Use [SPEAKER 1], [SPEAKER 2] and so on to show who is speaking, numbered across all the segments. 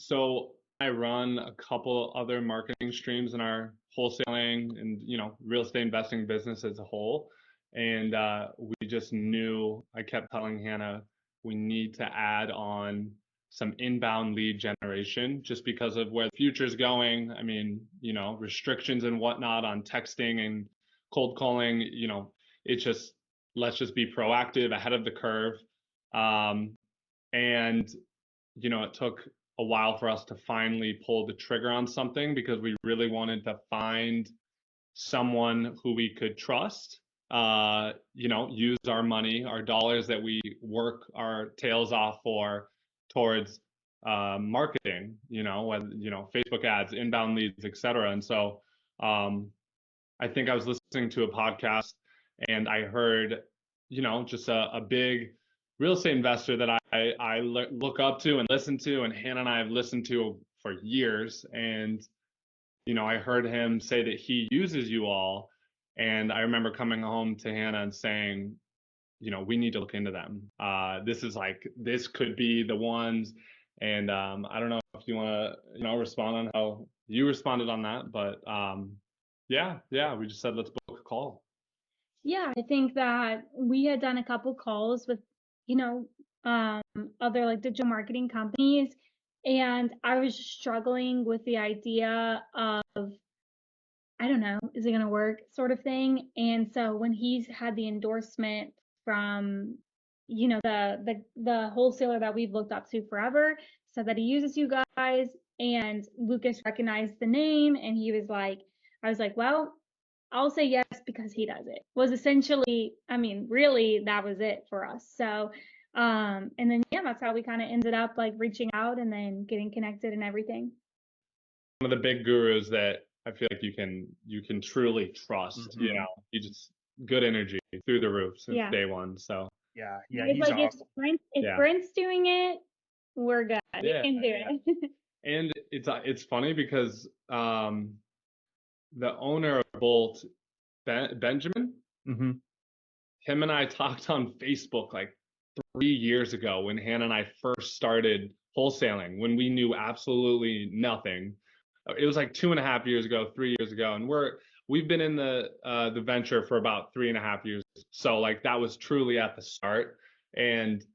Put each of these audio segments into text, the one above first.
[SPEAKER 1] So I run a couple other marketing streams in our wholesaling and, real estate investing business as a whole. And we just knew, I kept telling Hannah, we need to add on some inbound lead generation just because of where the future is going. I mean, restrictions and whatnot on texting and cold calling, it's just, let's just be proactive ahead of the curve. And it took a while for us to finally pull the trigger on something because we really wanted to find someone who we could trust, use our money, our dollars that we work our tails off for towards marketing, whether, Facebook ads, inbound leads, etc. And so I think I was listening to a podcast and I heard, just a big real estate investor that I look up to and listen to, and Hannah and I have listened to for years. And, I heard him say that he uses you all. And I remember coming home to Hannah and saying, we need to look into them. This could be the ones. And I don't know if you want to, respond on how you responded on that, but yeah, we just said, let's book a call.
[SPEAKER 2] Yeah, I think that we had done a couple calls with, other like digital marketing companies, and I was struggling with the idea of, I don't know, is it going to work sort of thing. And so when he's had the endorsement from, the wholesaler that we've looked up to forever, said that he uses you guys, and Lucas recognized the name, and he was like, I was like, well, I'll say yes because he does it. Was essentially, I mean, really, that was it for us. So, and then yeah, that's how we kind of ended up like reaching out and then getting connected and everything.
[SPEAKER 1] One of the big gurus that I feel like you can truly trust.
[SPEAKER 3] Mhm.
[SPEAKER 1] You just good energy through the roof since
[SPEAKER 2] Yeah.
[SPEAKER 1] day one. So
[SPEAKER 3] Yeah,
[SPEAKER 2] It's
[SPEAKER 3] he's
[SPEAKER 2] like
[SPEAKER 3] awesome.
[SPEAKER 2] if
[SPEAKER 1] Yeah.
[SPEAKER 2] Brent's doing it, we're good. We
[SPEAKER 1] Yeah,
[SPEAKER 2] can do it.
[SPEAKER 1] And it's funny because the owner of Bolt, Benjamin,
[SPEAKER 3] Mhm.
[SPEAKER 1] him and I talked on Facebook like 3 years ago when Hannah and I first started wholesaling, when we knew absolutely nothing. It was like 2.5 years ago, 3 years ago, and we've been in the venture for about 3.5 years. So like that was truly at the start. And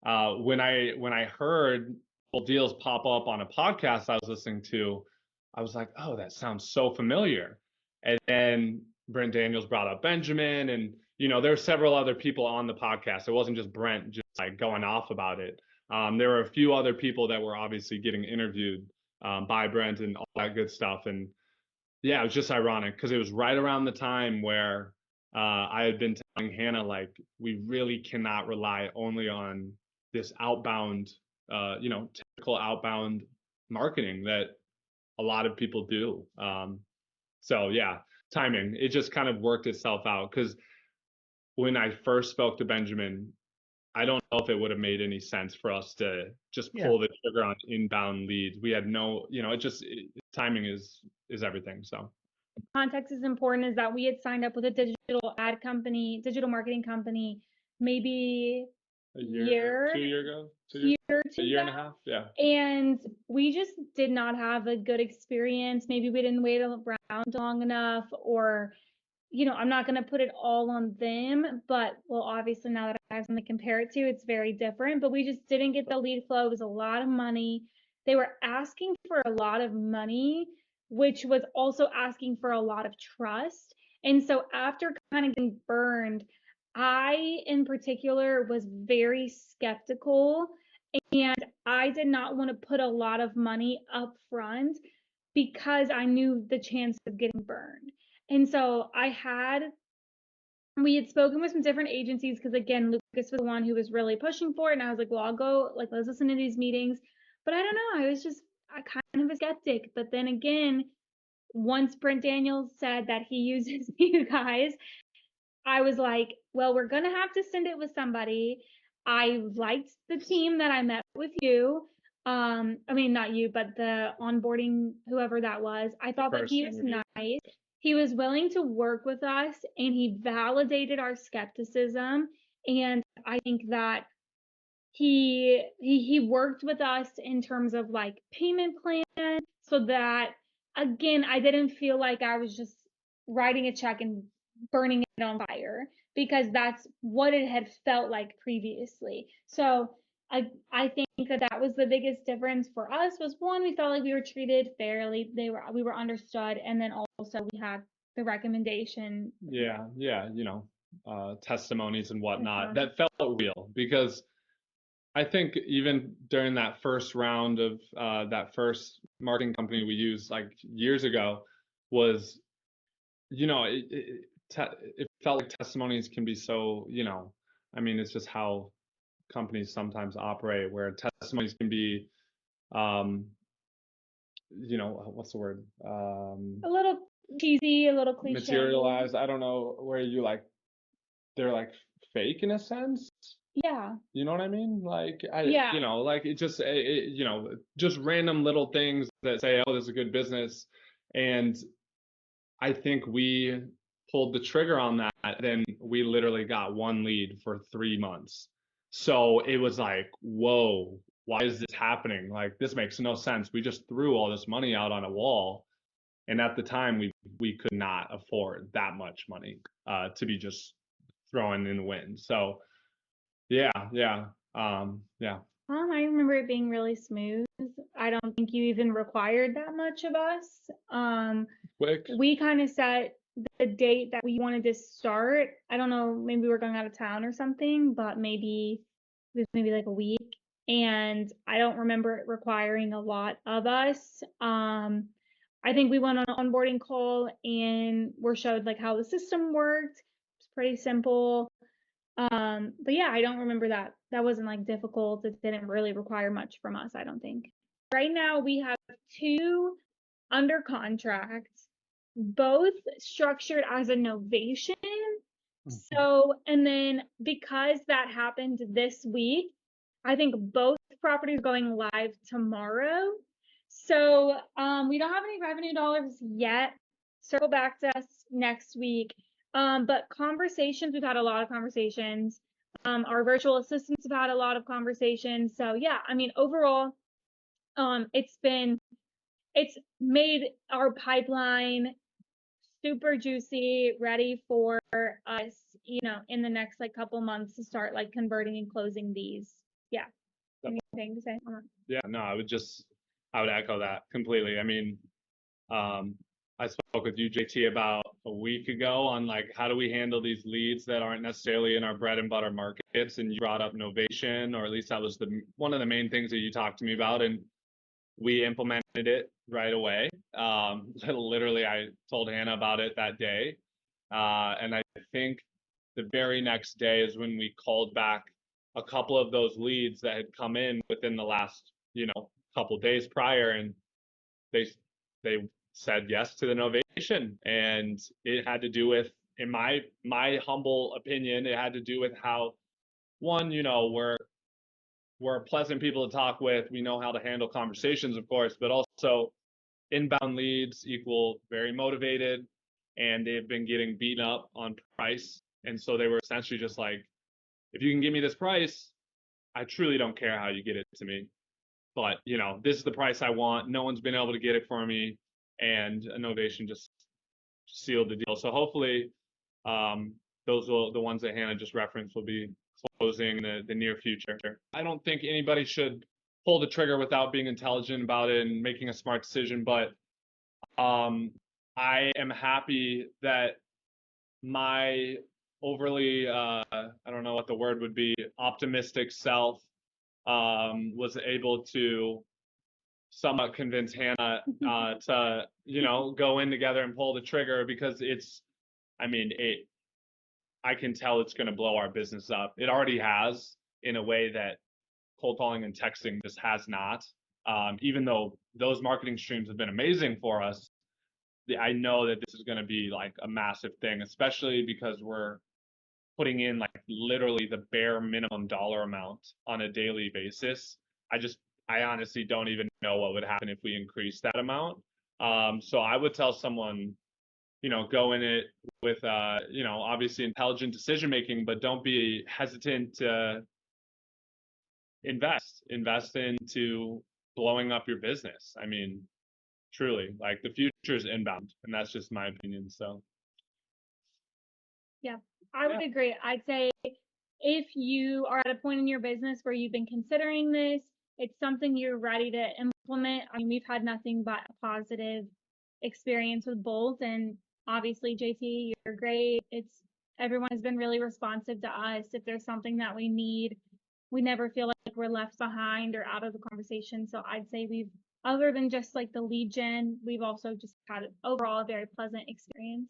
[SPEAKER 1] when I heard deals pop up on a podcast I was listening to, I was like, oh, that sounds so familiar. And then Brent Daniels brought up Benjamin, and there were several other people on the podcast. It wasn't just Brent just like going off about it. There were a few other people that were obviously getting interviewed by Brent and all that good stuff. And yeah, it was just ironic because it was right around the time where I had been telling Hannah, like, we really cannot rely only on this outbound, typical outbound marketing that a lot of people do. So yeah, timing, it just kind of worked itself out because when I first spoke to Benjamin, I don't know if it would have made any sense for us to just pull the trigger on inbound leads. We had no, timing is everything. So
[SPEAKER 2] Context is important, is that we had signed up with a digital marketing company, maybe
[SPEAKER 1] a year, 2 year ago, a year and a half. Yeah.
[SPEAKER 2] And we just did not have a good experience. Maybe we didn't wait around long enough, or, I'm not going to put it all on them, but well, obviously now that I have something to compare it to, it's very different, but we just didn't get the lead flow. It was a lot of money. They were asking for a lot of money, which was also asking for a lot of trust. And so after kind of getting burned, I in particular was very skeptical, and I did not want to put a lot of money up front because I knew the chance of getting burned. And so we had spoken with some different agencies because, again, Lucas was the one who was really pushing for it. And I was like, well, I'll go, like, let's listen to these meetings. But I don't know. I kind of a skeptic. But then again, once Brent Daniels said that he uses you guys, I was like, well, we're going to have to send it with somebody. I liked the team that I met with you. I mean, not you, but the onboarding, whoever that was. I thought that he was nice. He was willing to work with us, and he validated our skepticism. And I think that he worked with us in terms of like payment plan so that again I didn't feel like I was just writing a check and burning it on fire because that's what it had felt like previously. So I think that that was the biggest difference for us was one, we felt like we were treated fairly, we were understood, and then also we had the recommendation.
[SPEAKER 1] Yeah, testimonies and whatnot that felt real, because I think even during that first round of that first marketing company we used like years ago was, it felt like testimonies can be so, I mean, it's just how companies sometimes operate, where testimonies can be, um, what's the word?
[SPEAKER 2] A little cheesy, a little cliche.
[SPEAKER 1] Materialized. I don't know, where you like, they're like fake in a sense.
[SPEAKER 2] Yeah.
[SPEAKER 1] You know what I mean? Like,
[SPEAKER 2] Yeah.
[SPEAKER 1] like it just, just random little things that say, oh, this is a good business. And I think we pulled the trigger on that. Then we literally got one lead for 3 months. So it was like, whoa, why is this happening? Like, this makes no sense. We just threw all this money out on a wall. And at the time, we could not afford that much money to be just throwing in the wind. So yeah. Yeah.
[SPEAKER 2] I remember it being really smooth. I don't think you even required that much of us.
[SPEAKER 1] Quick.
[SPEAKER 2] We kind of set the date that we wanted to start. I don't know, maybe we were going out of town or something, but maybe it was maybe like a week. And I don't remember it requiring a lot of us. I think we went on an onboarding call and were showed like how the system worked. It's pretty simple. But yeah, I don't remember that. That wasn't like difficult. It didn't really require much from us, I don't think. Right now we have 2 under contract, both structured as a novation. So, and then because that happened this week, I think both properties are going live tomorrow. So, we don't have any revenue dollars yet. Circle back to us next week. But conversations, we've had a lot of conversations. Our virtual assistants have had a lot of conversations. So yeah, I mean, overall, it's made our pipeline super juicy, ready for us, in the next like couple months to start like converting and closing these. Yeah. Anything to say?
[SPEAKER 1] Yeah, no, I would echo that completely. I mean, I spoke with you, JT, about a week ago on like, how do we handle these leads that aren't necessarily in our bread and butter markets? And you brought up novation, or at least that was one of the main things that you talked to me about. And we implemented it right away. Literally, I told Hannah about it that day. And I think the very next day is when we called back a couple of those leads that had come in within the last, couple days prior, and they they said yes to the novation. And it had to do with, in my humble opinion, it had to do with how, one, we're pleasant people to talk with. We know how to handle conversations, of course, but also inbound leads equal very motivated, and they've been getting beaten up on price. And so they were essentially just like, if you can give me this price, I truly don't care how you get it to me. But, this is the price I want. No one's been able to get it for me. And Innovation just sealed the deal. So hopefully, the ones that Hannah just referenced will be closing in the near future. I don't think anybody should pull the trigger without being intelligent about it and making a smart decision. But I am happy that my overly, I don't know what the word would be, optimistic self was able to somewhat convince Hannah to, go in together and pull the trigger, because I can tell it's going to blow our business up. It already has, in a way that cold calling and texting just has not. Even though those marketing streams have been amazing for us, I know that this is going to be like a massive thing, especially because we're putting in like literally the bare minimum dollar amount on a daily basis. I honestly don't even know what would happen if we increase that amount. So I would tell someone, go in it with, obviously intelligent decision making, but don't be hesitant to invest into blowing up your business. I mean, truly, like the future is inbound, and that's just my opinion. So
[SPEAKER 2] Yeah, I would agree. I'd say if you are at a point in your business where you've been considering this, it's something you're ready to implement. I mean, we've had nothing but a positive experience with both. And obviously, JT, you're great. Everyone has been really responsive to us. If there's something that we need, we never feel like we're left behind or out of the conversation. So I'd say other than just like the lead gen, we've also just had overall a very pleasant experience.